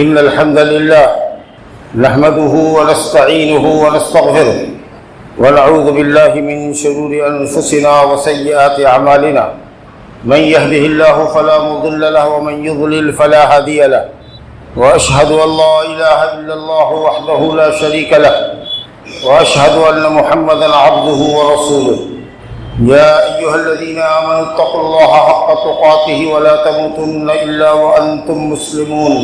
إن الحمد لله نحمده ونستعينه ونستغفره ونعوذ بالله من شرور أنفسنا وسيئات أعمالنا. من يهده الله فلا مضل له ومن يضلل فلا هادي له. وأشهد أن لا إله إلا الله وحده لا شريك له وأشهد أن محمدا عبده ورسوله. يا أيها الذين آمنوا اتقوا الله حق تقاته ولا تموتن إلا وأنتم مسلمون.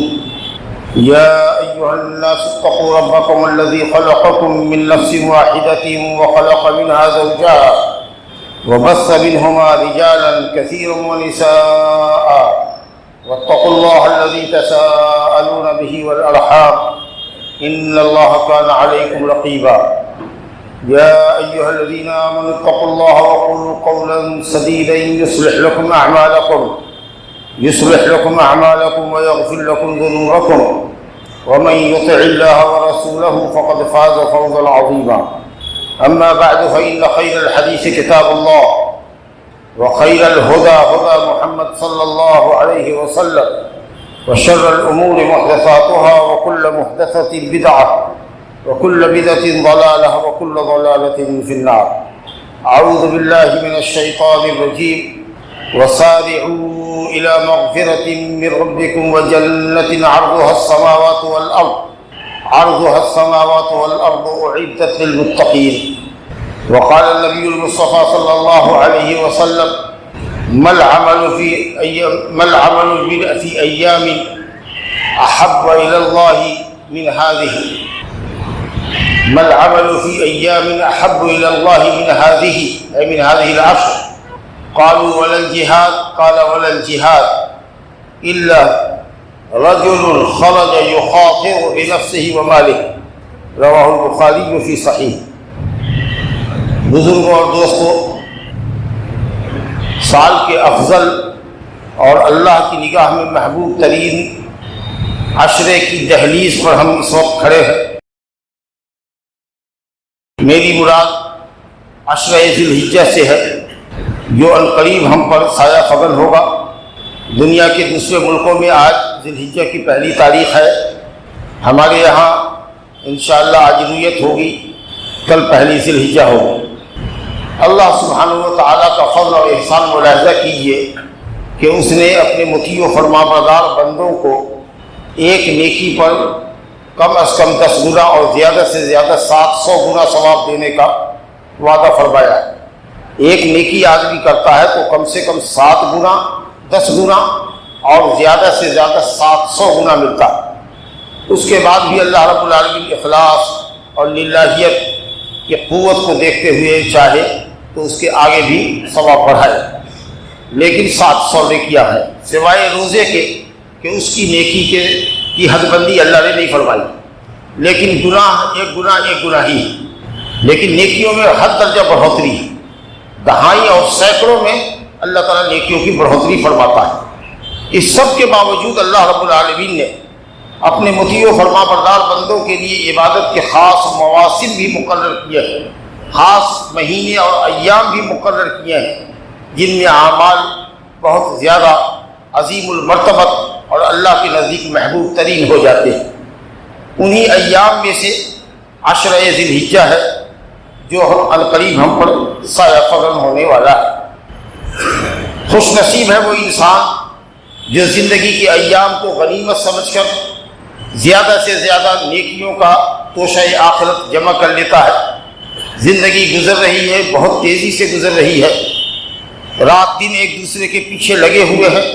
يا أيها الناس اتقوا ربكم الذي خلقكم من نفس واحدة وخلق منها زوجها وبث منهما رجالا كثيرا ونساء واتقوا الله الذي تساءلون به والأرحام إن الله كان عليكم رقيبا. يا أيها الذين آمنوا اتقوا الله وقولوا قولا سديدا يصلح لكم أعمالكم ويغفر لكم ذنوبكم ومن يطع الله ورسوله فقد فاز فوزا عظيما. أما بعد فإن خير الحديث كتاب الله وخير الهدى هدى محمد صلى الله عليه وسلم وشر الأمور محدثاتها وكل محدثة بدعة وكل بدعة ضلالة وكل ضلالة في النار. أعوذ بالله من الشيطان الرجيم. وسارعوا إلى مغفرة من ربكم وجنة عرضها السماوات والأرض أعدت للمتقين. وقال النبي المصطفى صلى الله عليه وسلم ما العمل في أيام أحب إلى الله من هذه ما العمل في أيام أحب إلى الله من هذه العشر. قالوا ولا الجهاد؟ قال ولا الجهاد إلا رجل خرج يخاطر بنفسه وماله. رواہ البخاری فی صحیح. بزرگوں اور دوستوں، سال کے افضل اور اللہ کی نگاہ میں محبوب ترین عشرے کی دہلیز پر ہم اس وقت کھڑے ہیں. میری مراد عشرہ ذی الحجہ سے ہے، جو عنقریب ہم پر سایہ فگن ہوگا. دنیا کے دوسرے ملکوں میں آج ذی الحجہ کی پہلی تاریخ ہے. ہمارے یہاں انشاءاللہ آج نیت ہوگی، کل پہلی ذی الحجہ ہوگی. اللہ سبحانہ و تعالیٰ کا فضل اور احسان ملاحظہ کیجیے کہ اس نے اپنے مطیع و فرمانبردار بندوں کو ایک نیکی پر کم از کم 10 گنا اور زیادہ سے زیادہ 700 گنا ثواب دینے کا وعدہ فرمایا ہے. ایک نیکی آدمی کرتا ہے تو کم سے کم 7 گنا، 10 گنا اور زیادہ سے زیادہ 700 گنا ملتا ہے. اس کے بعد بھی اللہ رب العالمین اخلاص اور للہیت کی قوت کو دیکھتے ہوئے چاہے تو اس کے آگے بھی ثواب بڑھائے. لیکن 700 نے کیا ہے سوائے روزے کے کہ اس کی نیکی کی حد بندی اللہ نے نہیں فرمائی. لیکن گناہ ایک گناہ ہی ہے، لیکن نیکیوں میں حد درجہ بڑھوتری ہے. دہائی اور سینکڑوں میں اللہ تعالیٰ نیکیوں کی بڑھوتری فرماتا ہے. اس سب کے باوجود اللہ رب العالمین نے اپنے مطیع و فرمانبردار بندوں کے لیے عبادت کے خاص مواسم بھی مقرر کیے ہیں، خاص مہینے اور ایام بھی مقرر کیے ہیں جن میں اعمال بہت زیادہ عظیم المرتبت اور اللہ کے نزدیک محبوب ترین ہو جاتے ہیں. انہی ایام میں سے عشرہ ذی الحجہ ہے جو عنقریب ہم پر سایہ فگن ہونے والا ہے. خوش نصیب ہے وہ انسان جو زندگی کے ایام کو غنیمت سمجھ کر زیادہ سے زیادہ نیکیوں کا توشہ آخرت جمع کر لیتا ہے. زندگی گزر رہی ہے، بہت تیزی سے گزر رہی ہے. رات دن ایک دوسرے کے پیچھے لگے ہوئے ہیں.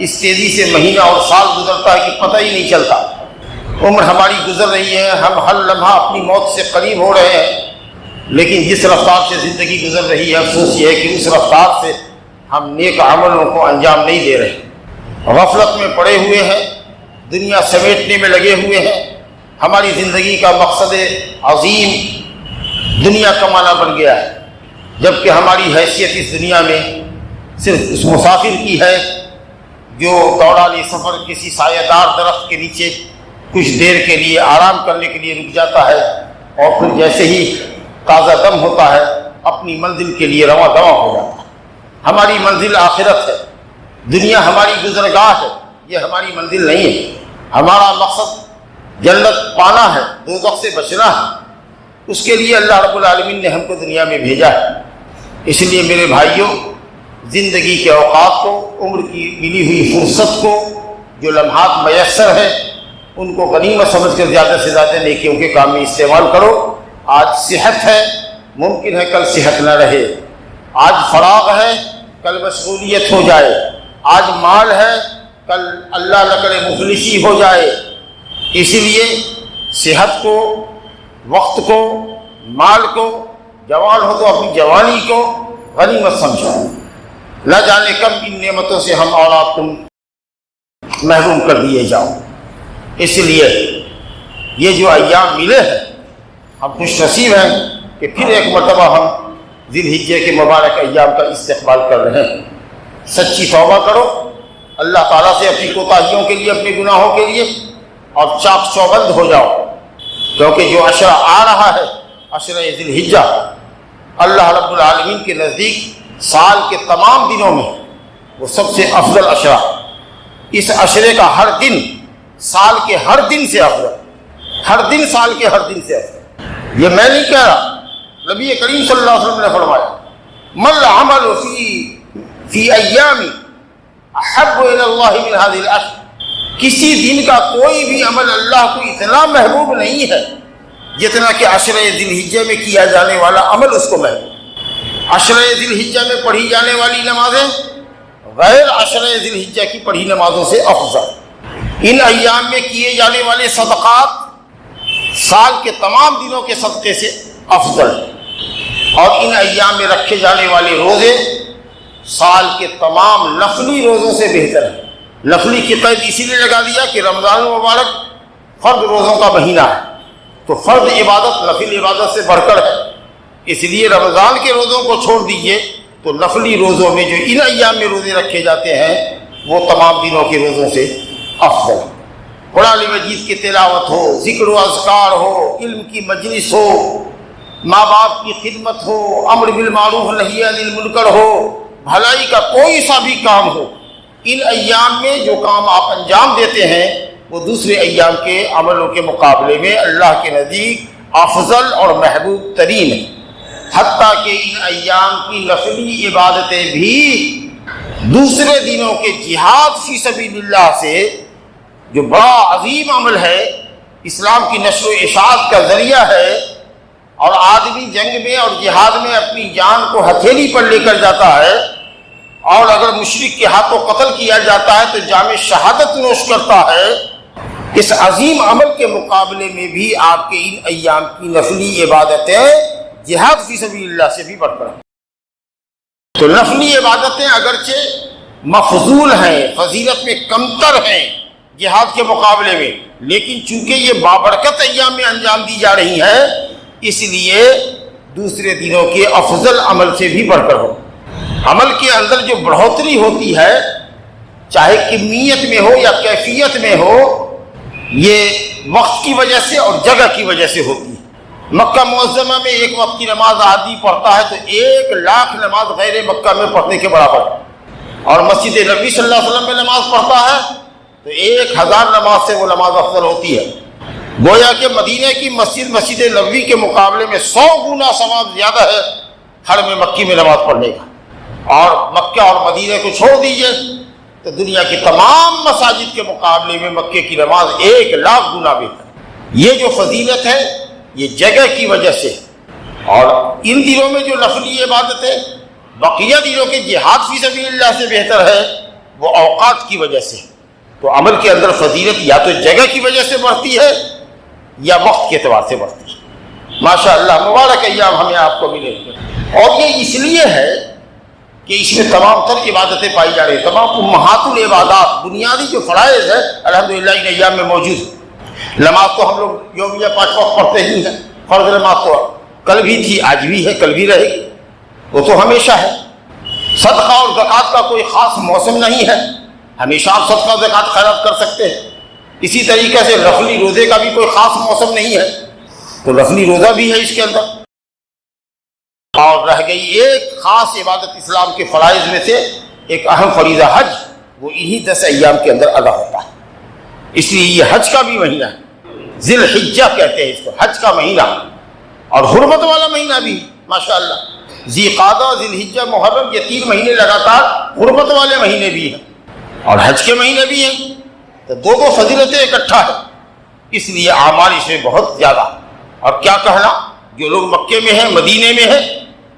اس تیزی سے مہینہ اور سال گزرتا ہے کہ پتہ ہی نہیں چلتا. عمر ہماری گزر رہی ہے، ہم ہر لمحہ اپنی موت سے قریب ہو رہے ہیں. لیکن جس رفتار سے زندگی گزر رہی ہے، افسوس یہ ہے کہ اس رفتار سے ہم نیک عملوں کو انجام نہیں دے رہے. غفلت میں پڑے ہوئے ہیں، دنیا سمیٹنے میں لگے ہوئے ہیں. ہماری زندگی کا مقصد عظیم دنیا کمانا بن گیا ہے، جبکہ ہماری حیثیت اس دنیا میں صرف اس مسافر کی ہے جو دوڑالی سفر کسی سایہ دار درخت کے نیچے کچھ دیر کے لیے آرام کرنے کے لیے رک جاتا ہے اور پھر جیسے ہی تازہ دم ہوتا ہے اپنی منزل کے لیے رواں دواں ہو جاتا ہے. ہماری منزل آخرت ہے، دنیا ہماری گزرگاہ ہے، یہ ہماری منزل نہیں ہے. ہمارا مقصد جنت پانا ہے، دوزخ سے بچنا ہے، اس کے لیے اللہ رب العالمین نے ہم کو دنیا میں بھیجا ہے۔ اس لیے میرے بھائیوں، زندگی کے اوقات کو، عمر کی ملی ہوئی فرصت کو، جو لمحات میسر ہیں ان کو غنیمت سمجھ کر زیادہ سے زیادہ نیکیوں کے کام میں استعمال کرو۔ آج صحت ہے، ممکن ہے کل صحت نہ رہے، آج فراغ ہے کل مشغولیت ہو جائے، آج مال ہے کل اللہ نہ کرے مفلسی ہو جائے۔ اسی لیے صحت کو، وقت کو، مال کو، جوان ہو تو اپنی جوانی کو غنیمت سمجھو۔ نہ جانے کب ان نعمتوں سے ہم اور آپ تم محروم کر دیے جاؤ۔ اس لیے یہ جو ایام ملے ہیں، ہم خوش نصیب ہیں کہ پھر ایک مرتبہ ہم ذی الحجہ کے مبارک ایام کا استقبال کر رہے ہیں۔ سچی توبہ کرو اللہ تعالیٰ سے اپنی کوتاہیوں کے لیے، اپنے گناہوں کے لیے، اور چاک چوبند ہو جاؤ، کیونکہ جو عشرہ آ رہا ہے، عشرہ ذی الحجہ، اللہ رب العالمین کے نزدیک سال کے تمام دنوں میں وہ سب سے افضل عشرہ۔ اس عشرے کا ہر دن سال کے ہر دن سے افضل، ہر دن سال کے ہر دن سے افضل۔ یہ میں نہیں کہہ رہا، نبی کریم صلی اللہ علیہ وسلم نے فرمایا من العمل فی ایام احب الی اللہ من هذه العشر، کسی دن کا کوئی بھی عمل اللہ کو اتنا محبوب نہیں ہے جتنا کہ عشرہ ذی الحجہ میں کیا جانے والا عمل اس کو محبوب۔ عشرہ ذی الحجہ میں پڑھی جانے والی نمازیں غیر عشرہ ذی الحجہ کی پڑھی نمازوں سے افضل۔ ان ایام میں کیے جانے والے صدقات سال کے تمام دنوں کے صدقے سے افضل، اور ان ایام میں رکھے جانے والے روزے سال کے تمام نفلی روزوں سے بہتر ہیں۔ نفلی کی قید اسی لیے لگا دیا کہ رمضان المبارک فرض روزوں کا مہینہ ہے، تو فرض عبادت نفل عبادت سے بڑھ کر ہے، اس لیے رمضان کے روزوں کو چھوڑ دیجئے تو نفلی روزوں میں جو ان ایام میں روزے رکھے جاتے ہیں وہ تمام دنوں کے روزوں سے افضل۔ قرآن مجید کی تلاوت ہو، ذکر و اذکار ہو، علم کی مجلس ہو، ماں باپ کی خدمت ہو، امر بالمعروف نہی عن المنکر ہو، بھلائی کا کوئی سا بھی کام ہو، ان ایام میں جو کام آپ انجام دیتے ہیں وہ دوسرے ایام کے عملوں کے مقابلے میں اللہ کے نزدیک افضل اور محبوب ترین ہے۔ حتیٰ کہ ان ایام کی نفلی عبادتیں بھی دوسرے دنوں کے جہاد فی سبیل اللہ سے، جو بڑا عظیم عمل ہے، اسلام کی نشر و اشاعت کا ذریعہ ہے، اور آدمی جنگ میں اور جہاد میں اپنی جان کو ہتھیلی پر لے کر جاتا ہے، اور اگر مشرک کے ہاتھوں قتل کیا جاتا ہے تو جام شہادت نوش کرتا ہے۔ اس عظیم عمل کے مقابلے میں بھی آپ کے ان ایام کی نفلی عبادتیں جہاد فی سبیل اللہ سے بھی بڑھ کر ہیں۔ تو نفلی عبادتیں اگرچہ مفضول ہیں، فضیلت میں کمتر ہیں جہاد کے مقابلے میں، لیکن چونکہ یہ بابرکت ایام میں انجام دی جا رہی ہیں، اس لیے دوسرے دنوں کے افضل عمل سے بھی بڑھ کر ہو۔ عمل کے اندر جو بڑھوتری ہوتی ہے، چاہے کمیت میں ہو یا کیفیت میں ہو، یہ وقت کی وجہ سے اور جگہ کی وجہ سے ہوتی ہے۔ مکہ معظمہ میں ایک وقت کی نماز آدمی پڑھتا ہے تو 1,00,000 نماز غیر مکہ میں پڑھنے کے برابر، اور مسجد نبی صلی اللہ علیہ وسلم میں نماز پڑھتا ہے تو 1,000 نماز سے وہ نماز افضل ہوتی ہے۔ گویا کہ مدینہ کی مسجد نبوی کے مقابلے میں 100 گنا ثواب زیادہ ہے حرم مکی میں نماز پڑھنے کا، اور مکہ اور مدینہ کو چھوڑ دیجئے تو دنیا کی تمام مساجد کے مقابلے میں مکے کی نماز 1,00,000 گنا بہتر۔ یہ جو فضیلت ہے یہ جگہ کی وجہ سے، اور ان دنوں میں جو نفلی عبادتیں بقیہ دنوں کے جہاد فی سبیل اللہ سے بہتر ہے وہ اوقات کی وجہ سے۔ تو عمل کے اندر فضیلت یا تو جگہ کی وجہ سے بڑھتی ہے یا وقت کے اعتبار سے بڑھتی ہے۔ ماشاءاللہ مبارک ایام ہمیں آپ کو ملے، اور یہ اس لیے ہے کہ اس میں تمام تر عبادتیں پائی جا رہی ہیں، تمام امہات العبادات، بنیادی جو فرائض ہے الحمدللہ ان ایام میں موجود ہے۔ نماز تو ہم لوگ یومیہ 5 وقت پڑھتے ہی ہیں، فرض نماز تو کل بھی تھی، آج بھی ہے، کل بھی رہے گی، وہ تو ہمیشہ ہے۔ صدقہ اور زکوٰۃ کا کوئی خاص موسم نہیں ہے، ہمیشہ آپ صدقہ زکوٰۃ خیرات کر سکتے ہیں۔ اسی طریقے سے نفلی روزے کا بھی کوئی خاص موسم نہیں ہے، تو نفلی روزہ بھی ہے اس کے اندر۔ اور رہ گئی ایک خاص عبادت اسلام کے فرائض میں سے ایک اہم فریضہ حج، وہ انہی 10 ایام کے اندر ادا ہوتا ہے۔ اس لیے یہ حج کا بھی مہینہ ہے، ذی الحجہ کہتے ہیں اس کو، حج کا مہینہ اور حرمت والا مہینہ بھی ماشاءاللہ۔ ذی قعدہ، ذی الحجہ، محرم، یہ 3 مہینے لگاتار حرمت والے مہینے بھی ہیں اور حج کے مہینے بھی ہیں، تو دو فضیلتیں اکٹھا ہیں، اس لیے اعمال اس میں بہت زیادہ۔ اور کیا کہنا، جو لوگ مکے میں ہیں، مدینے میں ہیں،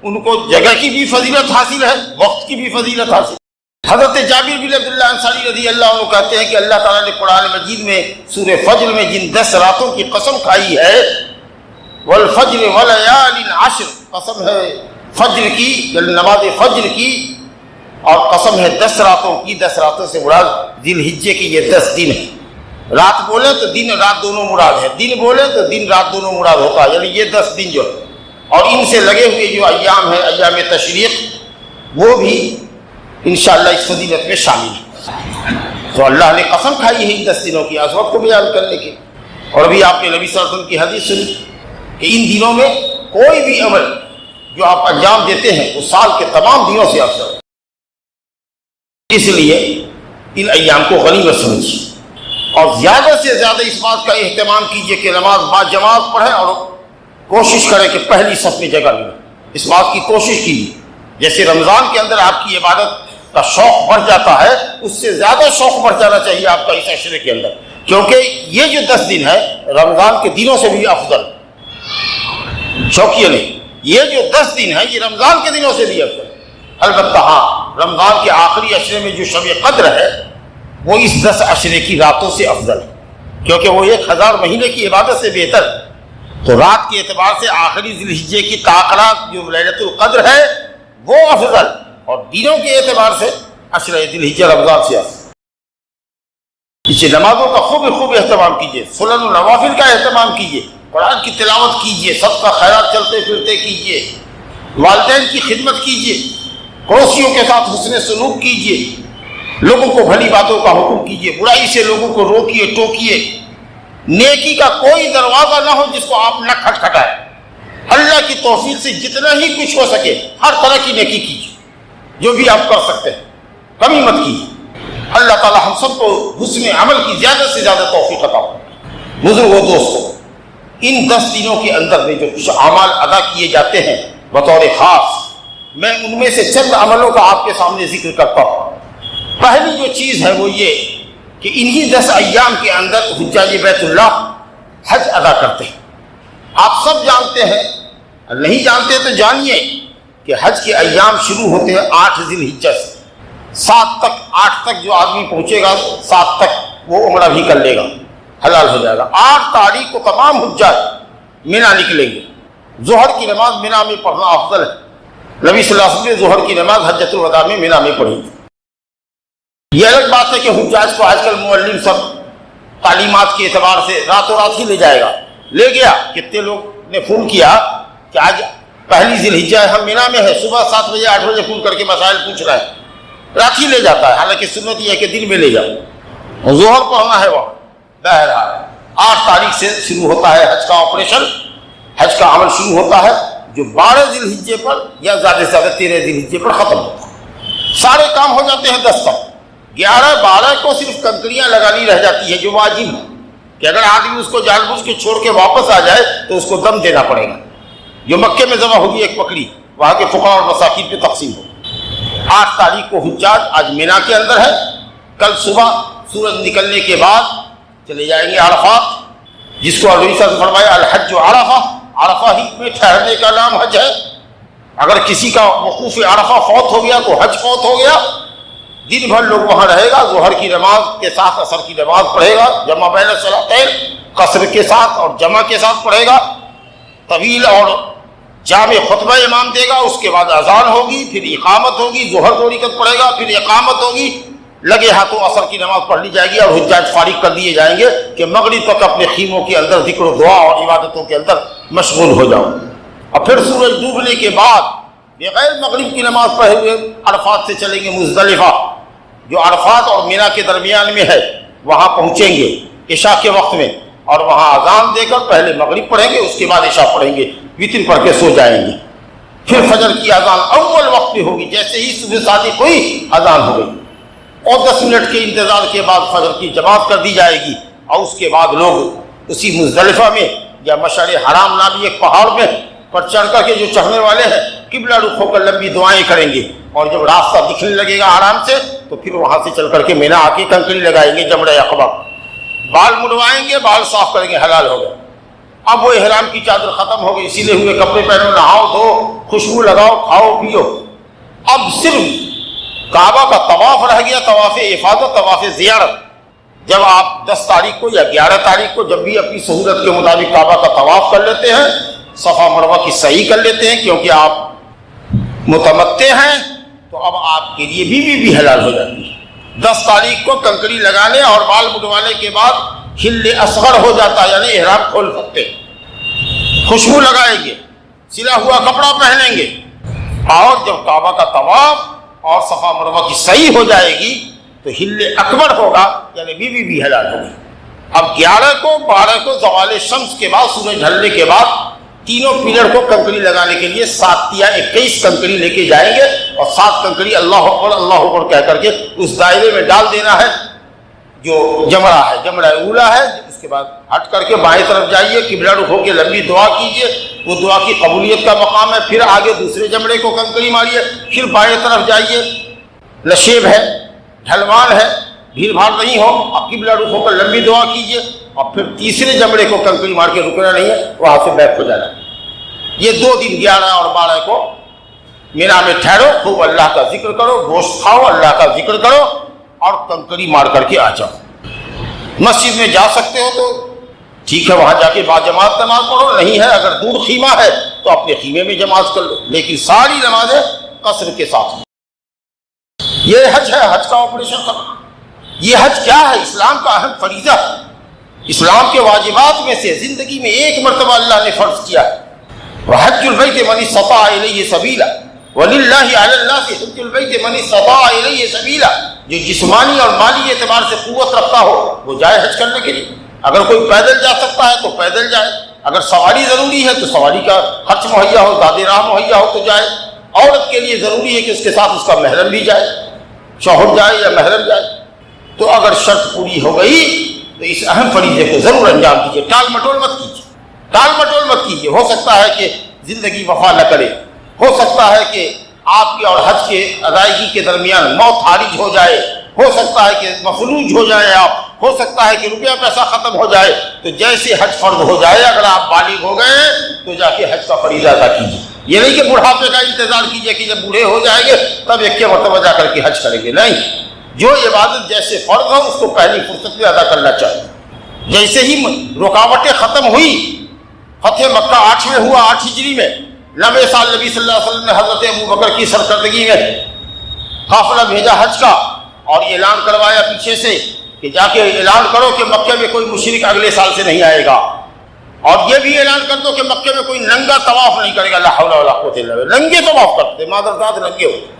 ان کو جگہ کی بھی فضیلت حاصل ہے، وقت کی بھی فضیلت حاصل ہے۔ حضرت جابر بن عبداللہ انصاری رضی اللہ عنہ کہتے ہیں کہ اللہ تعالیٰ نے قرآن مجید میں سورہ فجر میں جن 10 راتوں کی قسم کھائی ہے، والفجر ولیال عشر، قسم ہے فجر کی، یعنی نماز فجر کی، اور قسم ہے 10 راتوں کی۔ 10 راتوں سے مراد ذی الحجہ کی یہ 10 دن ہیں۔ رات بولے تو دن رات دونوں مراد ہے، دن بولے تو دن رات دونوں مراد ہوتا ہے، یعنی یہ 10 دن جو ہے، اور ان سے لگے ہوئے جو ایام ہیں، ایام تشریق، وہ بھی انشاءاللہ اس فضیلت میں شامل ہے۔ تو اللہ نے قسم کھائی ہے ان 10 دنوں کی عظمت کو بیان کرنے کی۔ اور ابھی آپ نے نبی صلی اللہ علیہ وسلم کی حدیث سنی کہ ان دنوں میں کوئی بھی عمل جو آپ انجام دیتے ہیں وہ سال کے تمام دنوں سے افضل ہے، اس لیے ان ایام کو غنیمت سمجھیے اور زیادہ سے زیادہ اس بات کا اہتمام کیجیے کہ نماز با جماعت پڑھیں اور کوشش کریں کہ پہلی صف میں جگہ ملے، اس بات کی کوشش کیجیے۔ جیسے رمضان کے اندر آپ کی عبادت کا شوق بڑھ جاتا ہے، اس سے زیادہ شوق بڑھ جانا چاہیے آپ کا اس عشرے کے اندر، کیونکہ یہ جو 10 دن ہے رمضان کے دنوں سے بھی افضل، شوقیہ نہیں، یہ جو 10 دن ہے یہ رمضان کے دنوں سے بھی افضل۔ البتہ ہاں، رمضان کے آخری عشرے میں جو شب قدر ہے وہ اس 10 عشرے کی راتوں سے افضل ہے، کیونکہ وہ 1000 مہینے کی عبادت سے بہتر ہے۔ تو رات کے اعتبار سے آخری ذی الحجہ کی تاخرات جو لیلۃ القدر ہے وہ افضل، اور دنوں کے اعتبار سے عشرہ ذی الحجہ رمضان سے افضل۔ اسے نمازوں کا خوب اہتمام کیجیے، سنن و نوافل کا اہتمام کیجیے، قرآن کی تلاوت کیجیے، صدقہ خیرات چلتے پھرتے کیجیے، والدین کی خدمت کیجیے، پڑوسیوں کے ساتھ حسن سلوک کیجیے، لوگوں کو بھلی باتوں کا حکم کیجیے، برائی سے لوگوں کو روکیے ٹوکیے، نیکی کا کوئی دروازہ نہ ہو جس کو آپ نہ کھٹکھٹائیں۔ اللہ کی توفیق سے جتنا ہی کچھ ہو سکے ہر طرح کی نیکی کیجیے، جو بھی آپ کر سکتے ہیں، کمی مت کیجیے۔ اللہ تعالی ہم سب کو حسن عمل کی زیادہ سے زیادہ توفیق عطا فرمائے۔ بزرگوں، دوستوں، ان 10 دنوں کے اندر میں جو کچھ اعمال ادا کیے جاتے ہیں بطور خاص، میں ان میں سے چند عملوں کا آپ کے سامنے ذکر کرتا ہوں۔ پہلی جو چیز ہے وہ یہ کہ انہی 10 ایام کے اندر حجاج بیت اللہ حج ادا کرتے ہیں۔ آپ سب جانتے ہیں، نہیں جانتے تو جانیے کہ حج کے ایام شروع ہوتے ہیں 8 ذی الحجہ سے، 7 تک، 8 تک جو آدمی پہنچے گا 7 تک وہ عمرہ بھی کر لے گا، حلال ہو جائے گا۔ 8 تاریخ کو تمام حجاج مینا نکلیں گے۔ ظہر کی نماز مینا میں پڑھنا افضل ہے، نبی صلی اللہ علیہ وسلم نے ظہر کی نماز حجۃ الوداع میں مینا میں پڑھی۔ یہ الگ بات ہے کہ حجاج کو آج کل معلم سب تعلیمات کے اعتبار سے راتوں رات ہی لے جائے گا، لے گیا۔ کتنے لوگ نے فون کیا کہ آج پہلی ذی الحجہ ہے، ہم مینا میں ہے، صبح 7 بجے 8 بجے فون کر کے مسائل پوچھ رہا ہے، رات ہی لے جاتا ہے، حالانکہ سنت یہ ہے کہ دن میں لے جاؤ، ظہر پڑھنا ہے وہاں۔ بہرحال 8 تاریخ سے شروع ہوتا ہے حج کا آپریشن، حج کا عمل شروع ہوتا ہے، جو 12 ذی الحجہ پر یا زیادہ سے زیادہ 13 ذی الحجہ پر ختم ہوتا ہے۔ سارے کام ہو جاتے ہیں 10 تک۔ 11 12 کو صرف کنکریاں لگانی رہ جاتی ہے جو واجب ہے، کہ اگر آدمی اس کو جان بوجھ کے چھوڑ کے واپس آ جائے تو اس کو دم دینا پڑے گا۔ جو مکے میں ذبح ہوگی ایک بکری، وہاں کے فقراء اور مساکین پہ تقسیم ہوگی۔ 8 تاریخ کو حجاج آج مینا کے اندر ہے، کل صبح سورج نکلنے کے بعد چلے جائیں گے عرفات، جس کو نبی صلی اللہ علیہ وسلم فرمایا الحج عرفہ، عرفہ ہی میں ٹھہرنے کا نام حج ہے۔ اگر کسی کا وقوف عرفہ فوت ہو گیا تو حج فوت ہو گیا۔ دن بھر لوگ وہاں رہے گا، ظہر کی نماز کے ساتھ عصر کی نماز پڑھے گا، جمع بین الصلاتین، قصر کے ساتھ اور جمع کے ساتھ پڑھے گا، طویل اور جامع خطبہ امام دے گا، اس کے بعد اذان ہوگی، پھر اقامت ہوگی، ظہر 2 رکعت پڑھے گا، پھر اقامت ہوگی، لگے ہاتھوں عصر کی نماز پڑھ لی جائے گی اور حجاج فارغ کر دیے جائیں گے کہ مغرب تک اپنے خیموں کے اندر ذکر و دعا اور عبادتوں کے اندر مشغول ہو جاؤ۔ اور پھر سورج ڈوبنے کے بعد بغیر مغرب کی نماز پڑھے ہوئے عرفات سے چلیں گے مزدلفہ، جو عرفات اور مینا کے درمیان میں ہے، وہاں پہنچیں گے عشاء کے وقت میں، اور وہاں اذان دے کر پہلے مغرب پڑھیں گے، اس کے بعد عشاء پڑھیں گے، وتر پڑھ کے سو جائیں گے۔ پھر فجر کی اذان اول وقت میں ہوگی، جیسے ہی صبح صادق ہوئی اذان ہو گئی، اور 10 منٹ کے انتظار کے بعد فجر کی جماعت کر دی جائے گی، اور اس کے بعد لوگ اسی مزدلفہ میں یا مشعر حرام نامی ایک پہاڑ میں پر چڑھ کر کے جو چڑھنے والے ہیں قبلہ رخ ہو کر لمبی دعائیں کریں گے، اور جب راستہ دکھنے لگے گا آرام سے تو پھر وہاں سے چل کر کے مینا آ کے کنکری لگائیں گے جمرہ عقبہ، بال مڑوائیں گے، بال صاف کریں گے، حلال ہو گئے۔ اب وہ احرام کی چادر ختم ہو گئی، سلے ہوئے کپڑے پہنو، نہاؤ دھو، خوشبو لگاؤ، کھاؤ پیو، اب صرف کعبہ کا طواف رہ گیا، طواف افاضہ، طواف زیارت۔ جب آپ 10 تاریخ کو یا 11 تاریخ کو جب بھی اپنی سہولت کے مطابق کعبہ کا طواف کر لیتے ہیں، صفا مروہ کی سعی کر لیتے ہیں، کیونکہ آپ متمتع ہیں تو اب آپ کے لیے بیوی بھی حلال ہو جاتی ہے۔ 10 تاریخ کو کنکری لگانے اور بال مڈوانے کے بعد حل اصغر ہو جاتا ہے، یعنی احرام کھول سکتے، خوشبو لگائیں گے، سلا ہوا کپڑا پہنیں گے، اور جب کعبہ کا طواف اور صفا مروہ کی سعی ہو جائے گی تو حل اکبر ہوگا، یعنی بیوی بھی حلال ہوگی۔ اب 11 کو 12 کو زوال شمس کے بعد، سورج ڈھلنے کے بعد تینوں پیلر کو کنکری لگانے کے لیے 7 یا 21 کنکری لے کے جائیں گے، اور 7 کنکری اللہ اکبر کہہ کر کے اس دائرے میں ڈال دینا ہے جو جمرہ ہے، جمرہ اولا ہے۔ اس کے بعد ہٹ کر کے بائیں طرف جائیے، قبلہ رخ ہو کے لمبی دعا کیجیے، وہ دعا کی قبولیت کا مقام ہے۔ پھر آگے دوسرے جمرے کو کنکری ماریے، پھر بائیں طرف جائیے، نشیب ہے، ڈھلوان ہے، بھیڑ بھاڑ نہیں ہو، اب قبلہ رخ ہو کر لمبی دعا کیجیے، اور پھر تیسرے جمرے کو کنکری مار کے رکنا نہیں ہے، وہاں سے بیک ہو جانا۔ یہ 2 دن 11 اور 12 کو مینا میں ٹھہرو، خوب اللہ کا ذکر کرو، گوشت کھاؤ، اللہ کا ذکر کرو، اور کنکری مار کر کے آ جاؤ۔ مسجد میں جا سکتے ہو تو ٹھیک ہے، وہاں جا کے باجماعت نماز پڑھو، نہیں ہے اگر دور خیمہ ہے تو اپنے خیمے میں جماعت کر لو، لیکن ساری نمازیں قصر کے ساتھ۔ یہ حج ہے، حج کا آپریشن ختم۔ یہ حج کیا ہے؟ اسلام کا اہم فریضہ ہے، اسلام کے واجبات میں سے زندگی میں ایک مرتبہ اللہ نے فرض کیا ہے، وحج البیت من استطاع الیہ سبیلا وللہ علی الناس حج البیت من استطاع الیہ سبیلا۔ جو جسمانی اور مالی اعتبار سے قوت رکھتا ہو وہ جائے حج کرنے کے لیے، اگر کوئی پیدل جا سکتا ہے تو پیدل جائے، اگر سواری ضروری ہے تو سواری کا خرچ مہیا ہو، زاد راہ مہیا ہو تو جائے۔ عورت کے لیے ضروری ہے کہ اس کے ساتھ اس کا محرم بھی جائے، شوہر جائے یا محرم جائے۔ تو اگر شرط پوری ہو گئی تو اس اہم فریضے کو ضرور انجام دیجیے، ٹال مٹول مت کیجیے، ٹال مٹول مت کیجیے۔ ہو سکتا ہے کہ زندگی وفا نہ کرے، ہو سکتا ہے کہ آپ کے اور حج کے ادائیگی کے درمیان موت عارض ہو جائے، ہو سکتا ہے کہ مفلوج ہو جائے آپ، ہو سکتا ہے کہ روپیہ پیسہ ختم ہو جائے، تو جیسے حج فرض ہو جائے اگر آپ بالغ ہو گئے تو جا کے حج کا فریضہ ادا کیجیے۔ یہ نہیں کہ بڑھاپے کا انتظار کیجیے کہ جب بوڑھے ہو جائیں گے تب ایک کے مرتبہ جا کر کے حج کریں گے، نہیں، جو عبادت جیسے فرض ہو اس کو پہلی فرصت میں ادا کرنا چاہیے۔ جیسے ہی رکاوٹیں ختم ہوئی، فتح مکہ 8 ہوا، 8 ہجری میں، 90 سال نبی صلی اللہ علیہ وسلم نے حضرت ابوبکر کی سرکردگی میں قافلہ بھیجا حج کا، اور اعلان کروایا پیچھے سے کہ جا کے اعلان کرو کہ مکے میں کوئی مشرک اگلے سال سے نہیں آئے گا، اور یہ بھی اعلان کر دو کہ مکے میں کوئی ننگا طواف نہیں کرے گا، لا حول ولا قوت الا باللہ۔ ننگے طواف کرتے، مادرزاد ننگے ہوتے،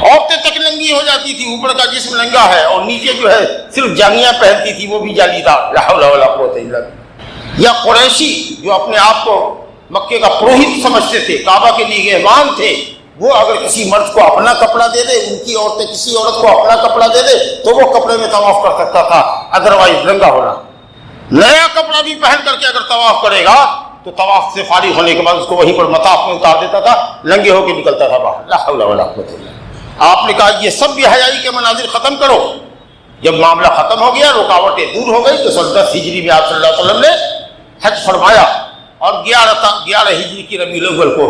عورتیں تک ننگی ہو جاتی تھی، اوپر کا جسم ننگا ہے اور نیچے جو ہے صرف جانگیاں پہنتی تھی، وہ بھی جالی دار، لا حول ولا قوت الا باللہ۔ یا قریشی جو اپنے آپ کو مکے کا پروہت سمجھتے تھے، کعبہ کے لیے مہمان تھے، وہ اگر کسی مرد کو اپنا کپڑا دے دے، ان کی عورتیں کسی عورت کو اپنا کپڑا دے دے تو وہ کپڑے میں طواف کر سکتا تھا، ادروائز ننگا ہونا۔ نیا کپڑا بھی پہن کر کے اگر طواف کرے گا تو طواف سے فارغ ہونے کے بعد اس کو وہیں پر مطاف میں اتار دیتا تھا، ننگے ہو کے نکلتا تھا باہر، لا حول ولا قوت الا باللہ۔ آپ نے کہا یہ سب بھی حیائی کے مناظر ختم کرو۔ جب معاملہ ختم ہو گیا، رکاوٹیں دور ہو گئی، تو 10 ہجری میں آپ صلی اللہ علیہ وسلم نے حج فرمایا، اور 11 ہجری کی ربیع الاول کو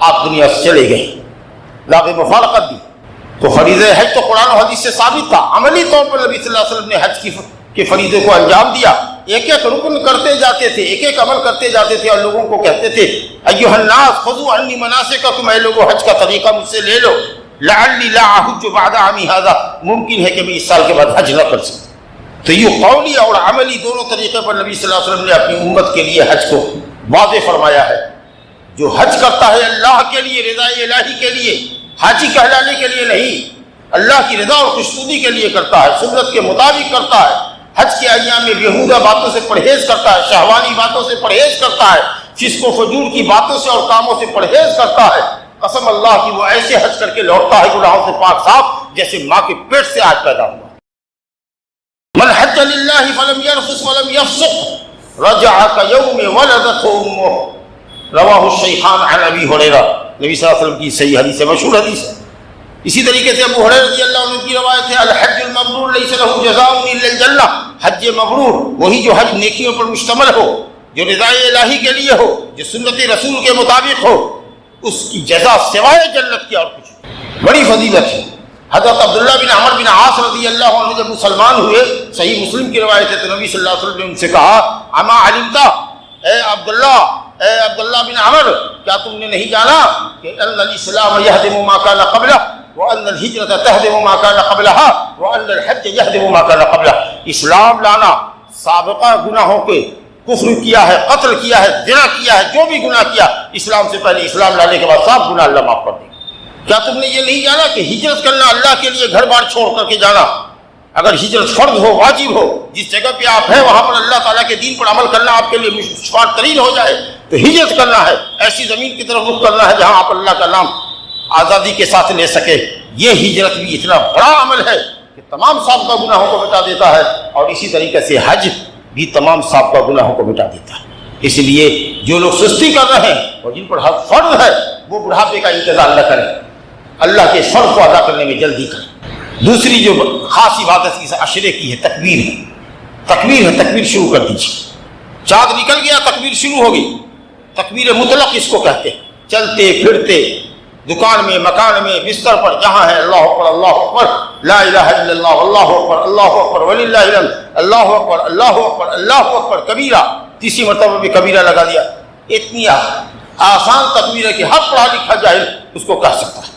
آپ دنیا سے چلے گئے، لاغ مفارقت دی۔ تو فریضہ حج تو قرآن و حدیث سے ثابت تھا، عملی طور پر نبی صلی اللہ علیہ وسلم نے حج کے فریضے کو انجام دیا، ایک ایک رکن کرتے جاتے تھے، ایک ایک عمل کرتے جاتے تھے، اور لوگوں کو کہتے تھے ایھا الناس خذوا عنی مناسککم، اے لوگوں حج کا طریقہ مجھ سے لے لو، لعلی لا احج بعد عامی ھذا، ممکن ہے کہ میں اس سال کے بعد حج نہ کر سکوں۔ تو یہ قولی اور عملی دونوں طریقے پر نبی صلی اللہ علیہ وسلم نے اپنی امت کے لیے حج کو واضح فرمایا ہے۔ جو حج کرتا ہے اللہ کے لیے، رضا الہی کے لیے، حاجی کہلانے کے لیے نہیں، اللہ کی رضا اور خوشنودی کے لیے کرتا ہے، سنت کے مطابق کرتا ہے، حج کے ایام میں بیہودہ باتوں سے پرہیز کرتا ہے، شہوانی باتوں سے پرہیز کرتا ہے، فسق و فجور کی باتوں سے اور کاموں سے پرہیز کرتا ہے، قسم اللہ کی وہ ایسے حج کر کے لوٹتا ہے گناہوں سے پاک صاف جیسے ماں کے پیٹ سے آج پیدا ہوا. من حج للہ فلم یرفث ولم یفسق رجع کیوم ولدتہ امہ، رواہ الشیخان عن ابی ہریرہ. نبی صلی اللہ علیہ وسلم کی صحیح حدیث ہے، مشہور حدیث ہے. اسی طریقے سے ابو ہریرہ رضی اللہ عنہ کی روایت ہے الحج المبرور لیس له جزاء الا الجنہ. حج مبرور وہی جو حج نیکیوں پر مشتمل ہو، جو رضائے الہی کے لیے ہو، جو سنت رسول کے مطابق ہو، اس کی جزا سوائے جنت کی اور کچھ. بڑی فضیلت ہے. حضرت عبداللہ بن عمر بن عاص رضی اللہ عنہ جب مسلمان ہوئے، صحیح مسلم کی روایت ہے، تو نبی صلی اللہ علیہ وسلم نے ان سے کہا اما علمتا، اے عبداللہ بن عمر، کیا تم نے نہیں جانا کہ ان الاسلام یہدم ما کان قبلہ وان الہجرۃ تہدم ما کان قبلہا وان الحج یہدم ما کان قبلہ. اسلام لانا سابقہ گناہوں کے، کفر کیا ہے، قتل کیا ہے، زنا کیا ہے، جو بھی گناہ کیا اسلام سے پہلے، اسلام لانے کے بعد سب گناہ اللہ معاف کر دے. کیا تم نے یہ نہیں جانا کہ ہجرت کرنا اللہ کے لیے گھر بار چھوڑ کر کے جانا، اگر ہجرت فرض ہو، واجب ہو، جس جگہ پہ آپ ہیں وہاں پر اللہ تعالیٰ کے دین پر عمل کرنا آپ کے لیے مشفار ترین ہو جائے، تو ہجرت کرنا ہے، ایسی زمین کی طرف رخ کرنا ہے جہاں آپ اللہ کا نام آزادی کے ساتھ لے سکے. یہ ہجرت بھی اتنا بڑا عمل ہے کہ تمام سابقہ گناہوں کو مٹا دیتا ہے، اور اسی طریقے سے حج بھی تمام سابقہ گناہوں کو مٹا دیتا ہے. اس لیے جو لوگ سستی کر رہے ہیں اور جن پر حج فرض ہے وہ بڑھاپے کا انتظار نہ کریں، اللہ کے فرض کو ادا کرنے میں جلدی کریں. دوسری جو خاص عبادت اس عشرے کی ہے تکبیر ہے. تکبیر شروع کر دیجیے. چاند نکل گیا تکبیر شروع ہو گئی. تکبیر مطلق اس کو کہتے ہیں. چلتے پھرتے، دکان میں، مکان میں، بستر پر، جہاں ہے اللہ اکبر اللہ اکبر، لا الہ الا اللہ، اللہ اکبر اللہ اکبر وللہ الحمد، اللہ اکبر اللہ اکبر اللہ اکبر کبیرہ. تیسری مرتبہ بھی کبیرہ لگا دیا. اتنی آسان تکبیر ہے کہ ہر پڑھا لکھا جاہل اس کو کہہ سکتا ہے.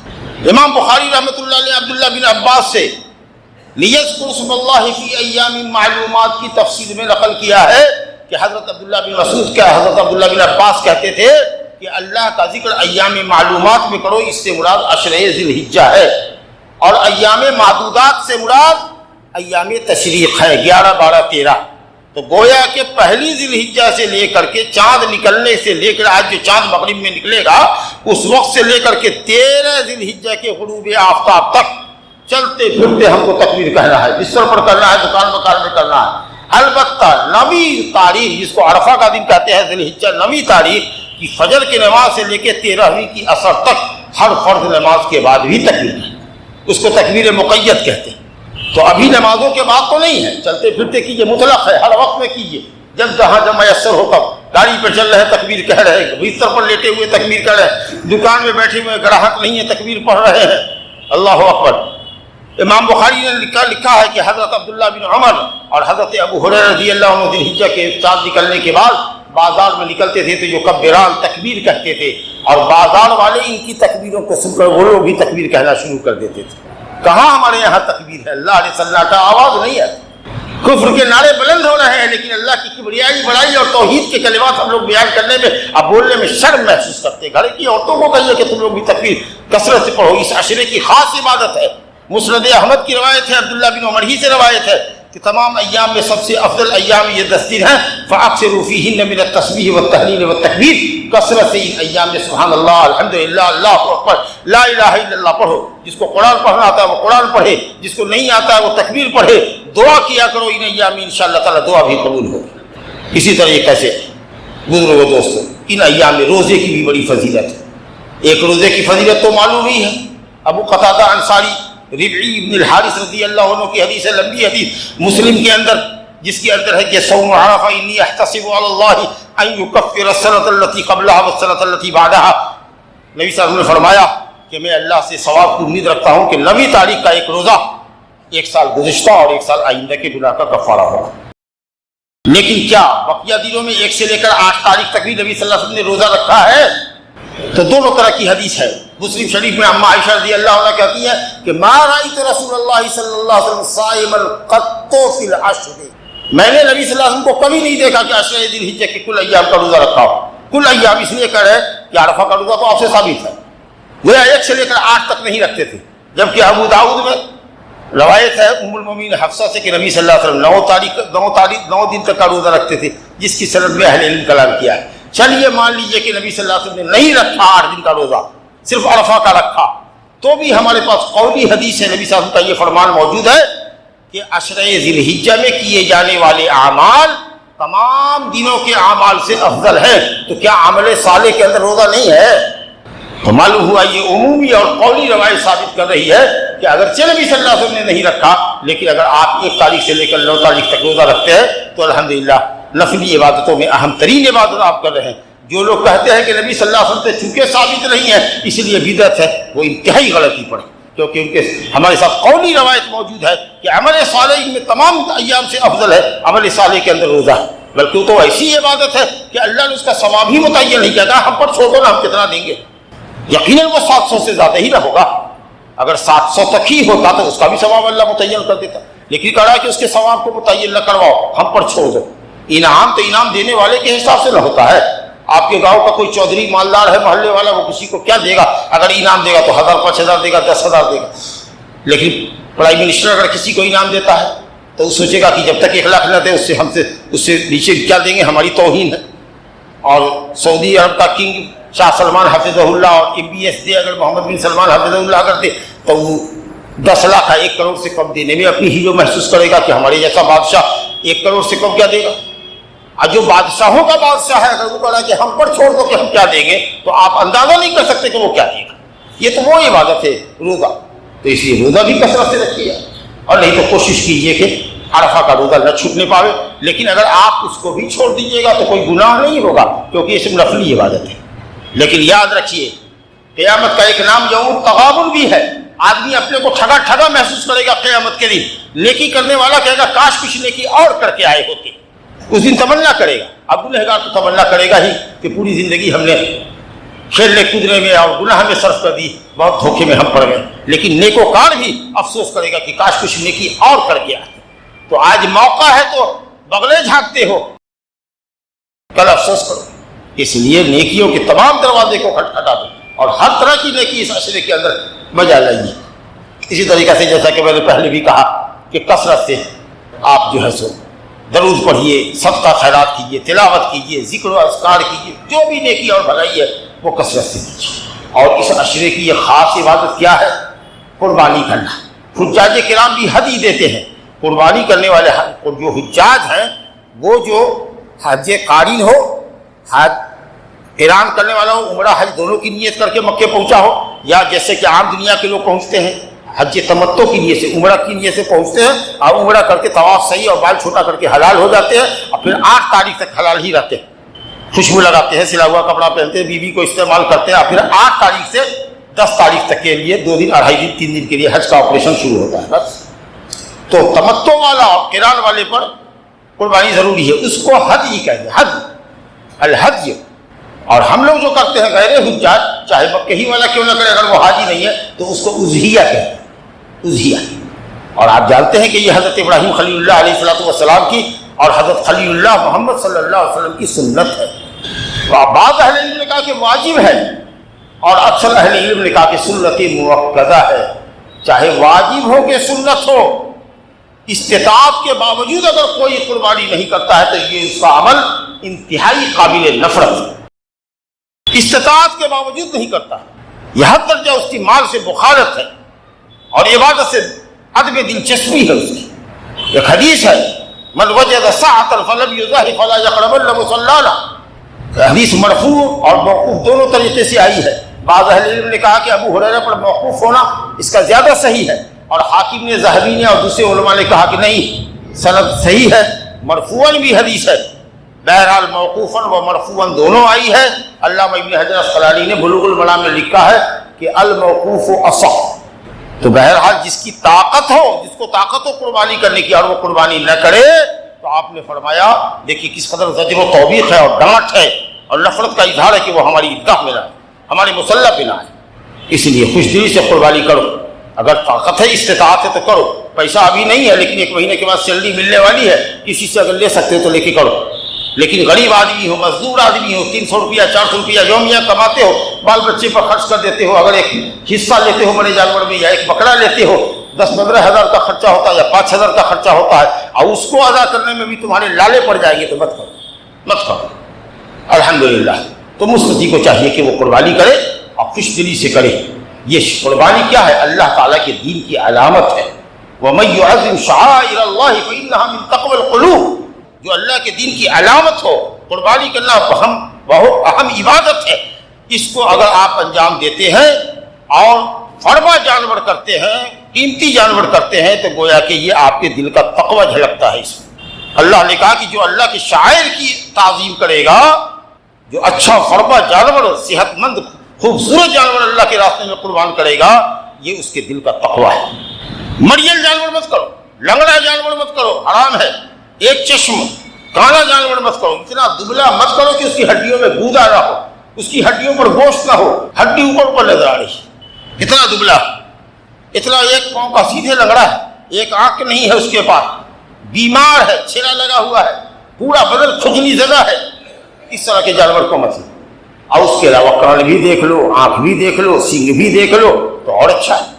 امام بخاری رحمۃ اللہ علیہ عبداللہ بن عباس سے لیذکر اسم اللہ فی ایام معلومات کی تفسیر میں نقل کیا ہے کہ حضرت عبداللہ بن مسعود کا حضرت عبداللہ بن عباس کہتے تھے کہ اللہ کا ذکر ایام معلومات میں کرو، اس سے مراد عشرہ ذی الحجہ ہے، اور ایام معدودات سے مراد ایام تشریق ہے، 11 12 13. تو گویا کہ پہلی ذی الحجہ سے لے کر کے چاند نکلنے سے لے کر آج جو چاند مغرب میں نکلے گا اس وقت سے لے کر کے 13 ذی الحجہ کے غروب آفتاب تک چلتے پھرتے ہم کو تکبیر کہنا ہے، بستر پر کرنا ہے، دکان مکان میں کرنا ہے. البتہ 9ویں تاریخ جس کو عرفہ کا دن کہتے ہیں ذی الحجہ، 9ویں تاریخ کی فجر کی نماز سے لے کے 13ویں کی عصر تک ہر فرض نماز کے بعد بھی تکبیر ہے. اس کو تکبیر مقید کہتے ہیں. تو ابھی نمازوں کے بعد تو نہیں ہے، چلتے پھرتے کیجیے، مطلق ہے، ہر وقت میں کیجیے، جب جہاں جب میسر ہو تب. گاڑی پہ چل رہے تکبیر کہہ رہے ہیں، بستر پر لیٹے ہوئے تکبیر کہہ رہے ہیں، دکان میں بیٹھے ہوئے گراہک نہیں ہے تکبیر پڑھ رہے ہیں، اللہ اکبر. امام بخاری نے لکھا ہے کہ حضرت عبداللہ بن عمر اور حضرت ابو ہریرہ رضی اللہ عنہ ذی الحجہ کے چاند نکلنے کے بعد بازار میں نکلتے تھے تو جو کبیران تکبیر کہتے تھے، اور بازار والے ان کی تکبیروں کو سن کر وہ لوگ بھی تکبیر کہنا شروع کر دیتے تھے. کہاں ہمارے یہاں تکبیر ہے؟ اللہ علیہ صلی کا آواز نہیں ہے. کفر کے نعرے بلند ہو رہے ہیں، لیکن اللہ کی کبریائی بڑائی اور توحید کے کلمات ہم لوگ بیان کرنے میں، اب بولنے میں شرم محسوس کرتے ہیں. گھر کی عورتوں کو کہیے کہ تم لوگ بھی تکبیر کثرت سے پڑھو، اس عشرے کی خاص عبادت ہے. مسند احمد کی روایت ہے، عبداللہ بن عمر ہی سے روایت ہے کہ تمام ایام میں سب سے افضل ایام یہ 10 دن ہیں، فاکثروا فیہن من التسبیح والتہلیل والتکبیر. کثرت سے ان ایام میں سبحان اللہ، الحمدللہ، اللہ اکبر، لا الہ الا اللہ پڑھو. جس کو قرآن پڑھنا آتا ہے وہ قرآن پڑھے، جس کو نہیں آتا ہے وہ تکبیر پڑھے. دعا کیا کرو ان ایام میں، انشاءاللہ تعالیٰ دعا بھی قبول ہوگی. اسی طریقے سے بزرگوں دوستوں، ان ایام میں روزے کی بھی بڑی فضیلت ہے. ایک روزے کی فضیلت تو معلوم ہی ہے. ابو قتادہ انصاری ربعی ابن الحارث رضی اللہ عنہ کی حدیث ہے، لمبی حدیث مسلم کے اندر، جس کے اندر ہے کہ صوم عرفہ انی احتسب علی اللہ ان یکفر السنۃ التي قبلها والسنۃ التي بعدها. نبی صلی اللہ علیہ وسلم نے فرمایا کہ میں اللہ سے ثواب کی امید رکھتا ہوں کہ 9ویں تاریخ کا ایک روزہ 1 سال گزشتہ اور 1 سال آئندہ کے گناہ کا کفارہ ہوگا. لیکن کیا بقیہ دنوں میں 1 سے لے کر 8 تاریخ تک بھی نبی صلی اللہ علیہ وسلم نے روزہ رکھا ہے؟ تو دونوں طرح کی حدیث ہے. مسلم شریف میں اما عائشہ رضی اللہ عنہ کہتی ہے کہ ما رأیت رسول اللہ صلی اللہ علیہ وسلم صائما قط فی العشر، میں نے نبی صلی اللہ علیہ وسلم کو کبھی نہیں دیکھا کہ عشرہ ذی الحجہ کے کل ایام کا روزہ رکھا ہو. کل ایام اس لیے کہہ رہے کہ عرفہ کا روزہ تو آپ سے ثابت ہے، وہ 1 سے لے کر 8 تک نہیں رکھتے تھے. جبکہ ابو داؤد میں روایت ہے ام المومنین حفصہ سے کہ نبی صلی اللہ علیہ وسلم 9 دن تک کا روزہ رکھتے تھے، جس کی سند میں اہل علم کلام کیا ہے. چلیے مان لیجئے کہ نبی صلی اللہ علیہ وسلم نے نہیں رکھا 8 دن کا روزہ، صرف عرفہ کا رکھا، تو بھی ہمارے پاس قولی حدیث ہے، نبی صلی اللہ علیہ وسلم کا یہ فرمان موجود ہے کہ عشرہ ذی الحجہ میں کیے جانے والے اعمال تمام دنوں کے اعمال سے افضل ہے۔ تو کیا عمل صالح کے اندر روزہ نہیں ہے؟ تو معلوم ہوا یہ عمومی اور قولی روایت ثابت کر رہی ہے کہ اگرچہ نبی صلی اللہ علیہ وسلم نے نہیں رکھا، لیکن اگر آپ 1 تاریخ سے لے کر 9 تاریخ تک روزہ رکھتے ہیں تو الحمدللہ نفلی عبادتوں میں اہم ترین عبادت آپ کر رہے ہیں۔ جو لوگ کہتے ہیں کہ نبی صلی اللہ علیہ وسلم سے چونکہ ثابت نہیں ہے اس لیے بدعت ہے، وہ انتہائی غلطی پڑے، کیونکہ ان کے ہمارے ساتھ قولی روایت موجود ہے کہ عمل صالح میں تمام ایام سے افضل ہے، عمل صالح کے اندر روزہ ہے، بلکہ وہ تو ایسی عبادت ہے کہ اللہ نے اس کا ثواب ہی متعین نہیں کیا تھا، ہم پر چھوڑ دو نا، ہم کتنا دیں گے؟ یقیناً وہ 700 سے زیادہ ہی نہ ہوگا، اگر 700 تک ہی ہوتا تو اس کا بھی ثواب اللہ متعین کر دیتا، لیکن کہا کہ اس کے ثواب کو متعین نہ کرواؤ، ہم پر چھوڑ دو۔ انعام تو انعام دینے والے کے حساب سے نہ ہوتا ہے۔ آپ کے گاؤں کا کوئی چودھری مالدار ہے محلے والا، وہ کسی کو کیا دے گا؟ اگر انعام دے گا تو 1000 5000 دے گا، 10,000 دے گا، لیکن پرائم منسٹر اگر کسی کو انعام دیتا ہے تو وہ سوچے گا کہ جب تک 1 لاکھ نہ دے اس سے نیچے کیا دیں گے، ہماری توہین ہے۔ اور سعودی عرب کا کنگ شاہ سلمان حفظہ اللہ اور MBS دے اگر محمد بن سلمان حفظہ اللہ کرتے تو وہ 10 لاکھ 1 کروڑ سے کم دینے میں اپنی ہی جو محسوس کرے گا کہ ہمارے جیسا بادشاہ 1 کروڑ سے کم کیا دے گا۔ اور جو بادشاہوں کا بادشاہ ہے اگر وہ کہا کہ ہم پر چھوڑ دو کہ ہم کیا دیں گے، تو آپ اندازہ نہیں کر سکتے کہ وہ کیا دے گا۔ یہ تو وہ عبادت ہے روزہ، تو اس لیے روزہ بھی کثرت سے رکھیے، اور نہیں تو کوشش کیجیے کہ عرفہ کا روزہ نہ چھوٹنے پاوے، لیکن اگر آپ اس کو بھی چھوڑ دیجیے گا تو کوئی گناہ نہیں ہوگا، کیونکہ یہ صرف نفلی عبادت ہے۔ لیکن یاد رکھیے قیامت کا ایک نام یوم التغابن بھی ہے، آدمی اپنے کو ٹھگا ٹھگا محسوس کرے گا قیامت کے دن، نیکی کرنے والا کہے گا کاش کچھ نیکی اور کر کے آئے ہوتے، اس دن تمنا کرے گا۔ اب گنہگار تو تمنا کرے گا ہی کہ پوری زندگی ہم نے کھیلنے کودنے میں اور گناہ میں صرف کر دی، بہت دھوکے میں ہم پڑ گئے، لیکن نیکوکار بھی افسوس کرے گا کہ کاش کچھ نیکی اور کر کے آئے۔ تو آج موقع ہے تو بغلے جھانکتے ہو، کل افسوس کرو۔ اس لیے نیکیوں کے تمام دروازے کو کھٹکھٹا دو اور ہر طرح کی نیکی اس عشرے کے اندر بجا لائیے۔ اسی طریقے سے جیسا کہ میں نے پہلے بھی کہا کہ کثرت سے آپ جو ہے سو درود پڑھیے، صدقہ خیرات کیجیے، تلاوت کیجیے، ذکر و اذکار کیجیے، جو بھی نیکی اور بھلائی ہے وہ کثرت سے کیجیے۔ اور اس عشرے کی یہ خاص عبادت کیا ہے؟ قربانی کرنا۔ حجاج کرام بھی حج ہی دیتے ہیں، قربانی کرنے والے جو حجاج ہیں وہ جو حج قارن ہو، حج قران کرنے والا ہو، عمرہ حج دونوں کی نیت کر کے مکے پہنچا ہو، یا جیسے کہ عام دنیا کے لوگ پہنچتے ہیں حج تمتع کی نیت سے، عمرہ کی نیت سے پہنچتے ہیں اور عمرہ کر کے طواف صحیح اور بال چھوٹا کر کے حلال ہو جاتے ہیں، اور پھر 8 تاریخ تک حلال ہی رہتے ہیں، خوشبو لگاتے ہیں، سلا ہوا کپڑا پہنتے ہیں، بیوی کو استعمال کرتے ہیں، اور پھر 8 تاریخ سے 10 تاریخ تک کے لیے 2 دن 2.5 دن 3 دن کے لیے حج کا آپریشن شروع ہوتا ہے بس۔ تو تمتع والا اور قران والے پر قربانی ضروری ہے، اس کو حج ہی کہیں گے، حج الحج۔ اور ہم لوگ جو کرتے ہیں غیر حجاج، چاہے مکہ ہی والا کیوں نہ کرے، اگر وہ حاجی نہیں ہے تو اس کو اضحیہ کہتے ہیں، اضحیہ۔ اور آپ جانتے ہیں کہ یہ حضرت ابراہیم خلیل اللہ علیہ السلام کی اور حضرت خلیل اللہ محمد صلی اللہ علیہ وسلم کی سنت ہے۔ بعض اہل علم نے کہا کہ واجب ہے، اور اکثر اہل علم نے کہا کہ سنت مؤکدہ ہے، چاہے واجب ہو کہ سنت ہو، استطاعت کے باوجود اگر کوئی قربانی نہیں کرتا ہے تو یہ اس کا عمل انتہائی قابل نفرت ہے۔ استطاعت کے باوجود نہیں کرتا، یہ درجہ اس کی مال سے بخارت ہے اور عبادت سے عدم دلچسپی ہے اس کی۔ ایک حدیث ہے من وجد ساعة فلم يزاحف فلا يقربن مصلانا، حدیث مرفوع اور موقوف دونوں طریقے سے آئی ہے۔ بعض اہل علم نے کہا کہ ابو ہریرہ پر موقوف ہونا اس کا زیادہ صحیح ہے، اور حاکم نے، ذہبی نے اور دوسرے علماء نے کہا کہ نہیں، سند صحیح ہے، مرفوعاً بھی حدیث ہے۔ بہرحال موقوفاً و مرفوعاً دونوں آئی ہے۔ علامہ ابن حجر اسقلانی نے بلوغ المرام میں لکھا ہے کہ الموقوف اصح۔ تو بہرحال جس کی طاقت ہو، جس کو طاقت ہو قربانی کرنے کی اور وہ قربانی نہ کرے، تو آپ نے فرمایا دیکھیے کس قدر زجر و توبیخ ہے اور ڈانٹ ہے اور نفرت کا اظہار ہے کہ وہ ہماری عیدگاہ میں نہ آئے، ہمارے مصلی پہ نہ آئے۔ اس لیے خوش دلی سے قربانی کرو، اگر طاقت ہے، استطاعت ہے تو کرو۔ پیسہ ابھی نہیں ہے لیکن 1 مہینے کے بعد سیلری ملنے والی ہے، کسی سے اگر لے سکتے ہو تو لے کے کرو۔ لیکن غریب آدمی ہو، مزدور آدمی ہو، 300 روپیہ 400 روپیہ یومیہ کماتے ہو، بال بچے پر خرچ کر دیتے ہو، اگر ایک حصہ لیتے ہو بڑے جانور میں یا ایک بکرا لیتے ہو، 10-15 ہزار کا خرچہ ہوتا ہے یا 5 ہزار کا خرچہ ہوتا ہے، اور اس کو ادا کرنے میں بھی تمہارے لالے پڑ جائیں گے تو مت کرو، مت کرو۔ الحمدللہ تو مستطیع کو چاہیے کہ وہ قربانی کرے اور خوش دلی سے کرے۔ یہ قربانی کیا ہے؟ اللہ تعالیٰ کے دین کی علامت ہے۔ وَمَن يُعَظِّمْ شَعَائِرَ اللَّهِ فَإِنَّهَا مِن تَقْوَى الْقُلُوبِ، جو اللہ کے دین کی علامت ہو، قربانی کرنا بہت اہم عبادت ہے۔ اس کو اگر آپ انجام دیتے ہیں اور فرما جانور کرتے ہیں، قیمتی جانور کرتے ہیں، تو گویا کہ یہ آپ کے دل کا تقوی جھلکتا ہے اس میں۔ اللہ نے کہا کہ جو اللہ کے شاعر کی تعظیم کرے گا، جو اچھا فرما جانور، صحت مند خوبصورت جانور اللہ کے راستے میں قربان کرے گا، یہ اس کے دل کا تقوی ہے۔ مریل جانور مت کرو، لنگڑا جانور مت کرو، حرام ہے۔ ایک چشم کالا جانور مت کرو، اتنا دبلا مت کرو کہ اس کی ہڈیوں میں گودا نہ ہو، اس کی ہڈیوں پر گوشت نہ ہو، ہڈی اوپر نظر آ رہی، اتنا دبلا، اتنا ایک پاؤں کا سیدھے لنگڑا ہے، ایک آنکھ نہیں ہے اس کے پاس، بیمار ہے، چھیلا لگا ہوا ہے، پورا بدن کھجلی زدہ ہے، اس طرح کے جانور کو مت۔ اور اس کے علاوہ کان بھی دیکھ لو، آنکھ بھی دیکھ لو، سینگ بھی دیکھ لو تو اور اچھا ہے۔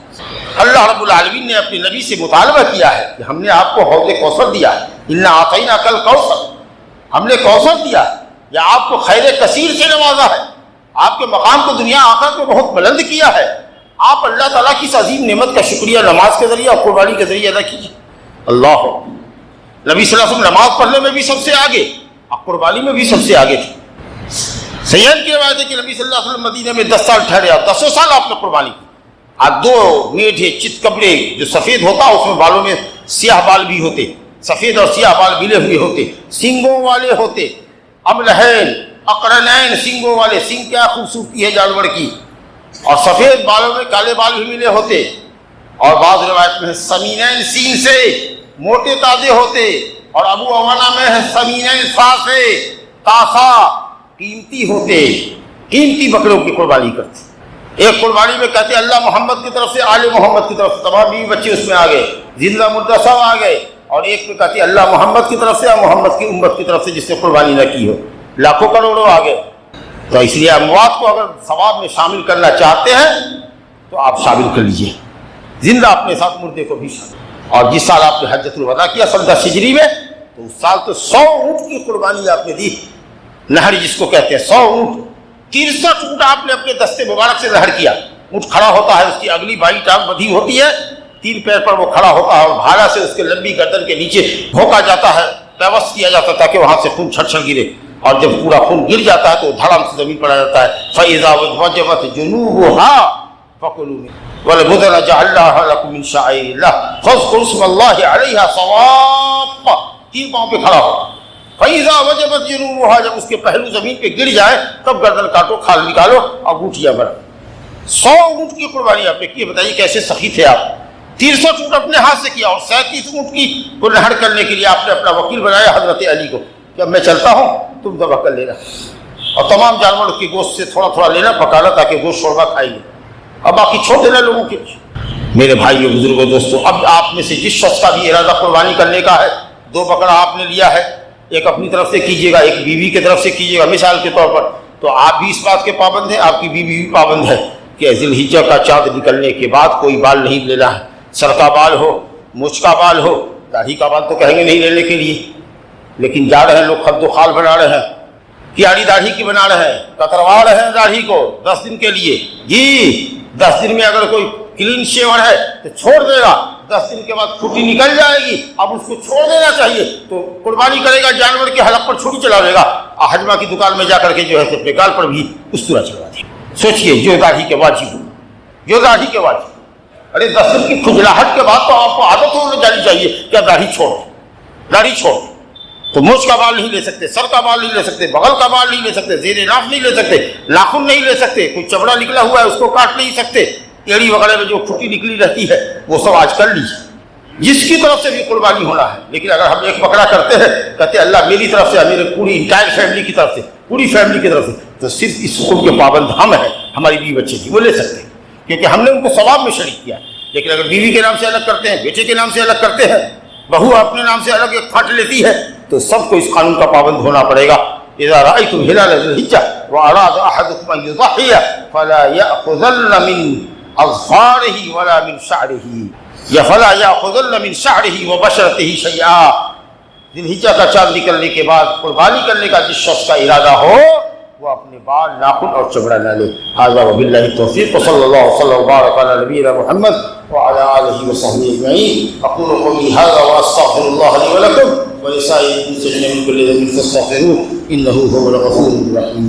اللہ رب العالمین نے اپنے نبی سے مطالبہ کیا ہے کہ ہم نے آپ کو حوض کوثر دیا ہے، انا اعطیناک الکوثر، ہم نے کوثر دیا ہے، یا آپ کو خیر کثیر سے نوازا ہے، آپ کے مقام کو دنیا آخرت میں بہت بلند کیا ہے۔ آپ اللہ تعالیٰ کی اس عظیم نعمت کا شکریہ نماز کے ذریعے اور قربانی کے ذریعے ادا کیجیے۔ اللہ، نبی صلی اللہ علیہ وسلم نماز پڑھنے میں بھی سب سے آگے اور قربانی میں بھی سب سے آگے تھے۔ سید کی روایت ہے کہ نبی صلی اللہ علیہ وسلم مدینہ میں 10 سال ٹھہرے اور 10 سال آپ نے قربانی کی۔ آپ 2 میڈھے چت کپڑے جو سفید ہوتا، اس میں بالوں میں سیاہ بال بھی ہوتے، سفید اور سیاہ بال ملے ہوئے ہوتے، سینگوں والے ہوتے، املہین اقرنین، سینگوں والے، سینگ کیا خوبصورتی ہے جانور کی، اور سفید بالوں میں کالے بال بھی ملے ہوتے، اور بعض روایت میں سمینین، سین سے موٹے تازے ہوتے، اور ابو عوانہ میں ہے سمینین سا سے تاسا قیمتی ہوتے، قیمتی بکروں کی قربانی کرتے۔ ایک قربانی میں کہتے اللہ محمد کی طرف سے، آل محمد کی طرف سے، تمام بیوی بچے اس میں آ گئے، زندہ مردہ سب آ گئے، اور ایک میں کہتے اللہ محمد کی طرف سے اور محمد کی امت کی طرف سے جس نے قربانی نہ کی ہو، لاکھوں کروڑوں آ گئے۔ تو اس لیے اموات کو اگر ثواب میں شامل کرنا چاہتے ہیں تو آپ شامل کر لیجئے، زندہ اپنے ساتھ مردے کو بھی شامل۔ اور جس سال آپ نے حجۃ الوداع کیا سن 10 ہجری میں، تو اس سال تو 100 اونٹ کی قربانی آپ نے دی، نہر جس کو کہتے ہیں، 100 اونٹ، 63 اونٹ آپ نے اپنے دستے مبارک سے نہر کیا۔ اونٹ کھڑا ہوتا ہے، اس کی اگلی بائیں ٹانگ بدھی ہوتی ہے، 3 پیر پر وہ کھڑا ہوتا ہے، اور بھالا سے اس کے لمبی گردن کے نیچے بھونکا جاتا ہے، پیوست کیا جاتا ہے تاکہ وہاں سے خون چھڑ چھڑ گرے، اور جب پورا خون گر جاتا ہے تو دھڑام سے زمین پر آ جاتا ہے۔ فَإِذَا وَجَبَتْ جُنُوبُهَا فَكُلُوا مِنْهُ وَالْبُدْنَ جَعَلْنَاهَا لَكُم مِّن شَعَائِرِ اللَّهِ فَاذْكُرُوا اسْمَ اللَّهِ عَلَيْهَا صَوَافَّ، 3 پاؤں پہ کھڑا ہو۔ فَإِذَا وَجَبَتْ جُنُوبُهَا، جب اس کے پہلو زمین پہ گر جائے تب گردن کاٹو، کھال نکالو اور گوٹیاں بنا۔ 100 اونٹ کی قربانی آپ نے کی، بتائیے کیسے سخی تھے آپ۔ 63 اونٹ اپنے ہاتھ سے کیا، اور 37 اونٹ کی کو نہر کرنے کے لیے آپ نے اپنا وکیل بنایا حضرت علی کو کہ اب میں چلتا ہوں، تم ذبح کر لینا، اور تمام جانوروں کی گوشت سے تھوڑا تھوڑا لینا، پکانا تاکہ گوشت شوربہ کھائیں گے، اور باقی چھوڑ دینا لوگوں کے۔ میرے بھائیوں بزرگوں دوستوں، اب آپ میں سے جس شخص کا بھی ارادہ قربانی کرنے کا ہے، 2 بکرا آپ نے لیا ہے، ایک اپنی طرف سے کیجیے گا، ایک بیوی کی طرف سے کیجیے گا مثال کے طور پر، تو آپ بھی اس بات کے پابند ہیں، آپ کی بیوی بھی پابند ہے کہ ذی الحجہ کا چاند نکلنے کے بعد کوئی بال نہیں لینا ہے، سر کا بال ہو، مچھ کا بال ہو، داڑھی کا بال تو کہیں گے نہیں لینے کے لیے، لیکن جا رہے ہیں لوگ خد و خال بنا رہے ہیں، کیاڑی داڑھی کی بنا رہے ہیں، کتروا رہے ہیں داڑھی کو 10 دن کے لیے، جی 10 دن میں اگر کوئی کلین شیور ہے تو چھوڑ دے گا، 10 دن کے بعد چھٹی نکل جائے گی، اب اس کو چھوڑ دینا چاہیے، تو قربانی کرے گا جانور کے حلق پر چھری چلا دے گا، حجمہ کی دکان میں جا کر کے جو ہے اپنے گال پر بھی اس طرح چلا دے گا۔ سوچئے جو داڑھی کے واجب ہو، جو داڑھی کے واجب، ارے 10 دن کی کھجلاہٹ کے بعد تو آپ کو عادت ہونے جانی چاہیے کہ داڑھی چھوڑ، داڑھی چھوڑ، تو مونچھ کا بال نہیں لے سکتے، سر کا بال نہیں لے سکتے، بغل کا بال نہیں لے سکتے، زیر ناف نہیں لے سکتے، ناخن نہیں لے سکتے، کوئی چمڑا نکلا ہوا ہے اس کو کاٹ نہیں سکتے، ایڑی وغیرہ میں جو پھٹی نکلی رہتی ہے وہ سب آج کر لیجیے، جس کی طرف سے بھی قربانی ہونا ہے۔ لیکن اگر ہم ایک بکرا کرتے ہیں، کہتے ہیں اللہ میری طرف سے، میرے پوری انٹائر فیملی کی طرف سے، پوری فیملی کی طرف سے، تو صرف اس حکم کے پابند ہم ہیں، ہماری بیوی بچے کی وہ لے سکتے ہیں کیونکہ ہم نے ان کو ثواب میں شریک کیا۔ لیکن اگر بیوی کے نام سے الگ کرتے ہیں، بیٹے کے نام سے الگ کرتے ہیں، بہو اپنے نام سے الگ ایک پھاٹ لیتی ہے، تو سب کو اس قانون کا پابند ہونا پڑے گا۔ اذا رأيتم هلال ذي الحجة وأراد أحدكم أن يضحي فلا يأخذن من أظفاره ولا من شعره، یا فلا يأخذن من شعره وبشرته شيئا۔ ذی الحجہ کا چاند نکلنے کے بعد قربانی کرنے کا جس شخص کا ارادہ ہو وہ اپنے بال، ناخن اور چمڑا نہ لے۔ ھذا وباللہ التوفیق، وصلی اللہ وسلم وبارک علی نبینا محمد وعلی آلہ وصحبہ اجمعین۔ اقول قولی ھذا واستغفر اللہ لی ولکم ولسائر المسلمین من کل ذنب فاستغفروہ انہ ھو الغفور الرحیم۔